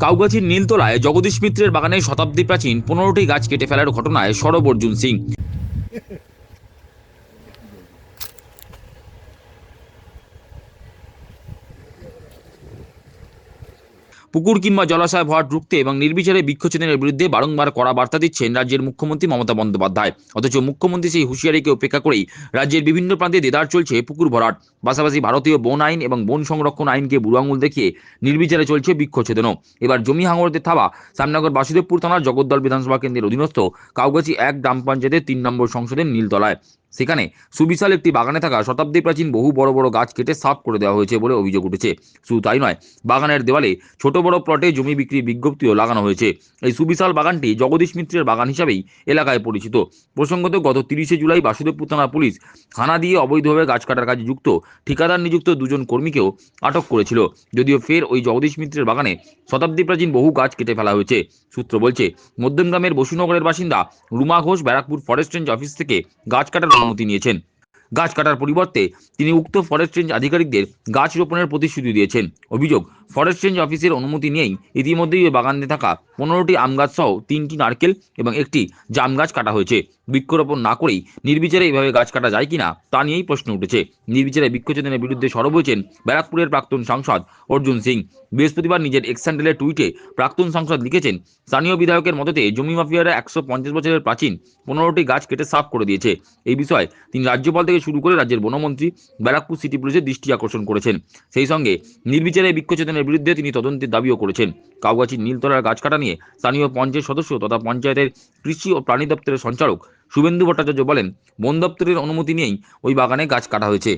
কাউগাছির নীলতলায় জগদীশ মিত্রের বাগানে শতাব্দী প্রাচীন 15টি গাছ কেটে ফেলার ঘটনায় সরব অর্জুন সিং। পুকুর কিংবা জলাশয় ভরাট রুখতে এবং নির্বিচারে বৃক্ষছেদনের বিরুদ্ধে বারংবার কড়া বার্তা দিচ্ছেন রাজ্যের মুখ্যমন্ত্রী মমতা বন্দ্যোপাধ্যায়। অথচ মুখ্যমন্ত্রী সেই হুঁশিয়ারিকে উপেক্ষা করেই রাজ্যের বিভিন্ন প্রান্তে দেদার চলছে পুকুর ভরাট। পাশাপাশি ভারতীয় বন আইন এবং বন সংরক্ষণ আইনকে বুড়ো আঙুল দেখিয়ে নির্বিচারে চলছে বৃক্ষছেদনও। এবার জমি হাঙড়দের থাবা শ্যামনগর বাসুদেবপুর থানার জগদ্দল বিধানসভা কেন্দ্রের অধীনস্থ কাউগাছি 1 গ্রাম পঞ্চায়েতের 3 নম্বর সংসদের নীলতলায়। সেখানে সুবিশাল একটি বাগানে থাকা শতাব্দী প্রাচীন বহু বড় বড় গাছ কেটে সাফ করে দেওয়া হয়েছে বলে অভিযোগ উঠেছে। শুধু তাই নয়, বাগানের দেওয়ালে ছোট বড় প্লটে জমি বিক্রি বিজ্ঞপ্তিও লাগানো হয়েছে। এই সুবিশাল বাগানটি জগদীশ মিত্রের বাগান হিসাবেই এলাকায় পরিচিত। প্রসঙ্গত, গত 30শে জুলাই বাসুদেবপুর থানা পুলিশ হানা দিয়ে অবৈধভাবে গাছ কাটার কাজে যুক্ত ঠিকাদার নিযুক্ত 2 জন কর্মীকেও আটক করেছিল। যদিও ফের ওই জগদীশ মিত্রের বাগানে শতাব্দী প্রাচীন বহু গাছ কেটে ফেলা হয়েছে। সূত্র বলছে, মধ্যমগ্রামের বসুনগরের বাসিন্দা Ruma Ghosh Barrackpore forest range office থেকে গাছ কাটার অনুমতি নিয়েছেন। গাছ কাটার পরিবর্তে তিনি উক্ত ফরেস্ট রেঞ্জ আধিকারিকদের গাছ রোপণের প্রতিশ্রুতি দিয়েছেন। অভিযোগ, ফরেস্ট রেঞ্জ অফিসের অনুমতি নিয়েই ইতিমধ্যেই ওই বাগানে থাকা 15টি আম গাছ সহ 3টি নারকেল এবং একটি জাম গাছ কাটা হয়েছে। বৃক্ষরোপণ না করেই নির্বিচারে এইভাবে গাছ কাটা যায় কিনা তা নিয়েই প্রশ্ন উঠেছে। নির্বিচারে বৃক্ষছেদনের বিরুদ্ধে সরব হয়েছেন ব্যারাকপুরের প্রাক্তন সাংসদ অর্জুন সিং। বৃহস্পতিবার নিজের এক্স হ্যান্ডেলে টুইটে প্রাক্তন সাংসদ লিখেছেন, স্থানীয় বিধায়কের মদতে জমি মাফিয়ারা 150 বছরের প্রাচীন 15টি গাছ কেটে সাফ করে দিয়েছে। এই বিষয়ে তিনি রাজ্যপাল থেকে শুরু করে রাজ্যের বনমন্ত্রী, ব্যারাকপুর সিটি পুলিশের দৃষ্টি আকর্ষণ করেছেন। সেই সঙ্গে নির্বিচারে বৃক্ষছেদনের বিরুদ্ধে তিনি তদন্তের দাবিও করেছেন। কাউগাছির নীলতলার গাছ কাটা নিয়ে স্থানীয় পঞ্চায়েত সদস্য তথা পঞ্চায়েতের কৃষি ও প্রাণী দপ্তরের সঞ্চালক শুভেন্দু ভট্টাচার্য বলেন, বন দপ্তরের অনুমতি নিয়েই ওই বাগানে গাছ কাটা হয়েছে।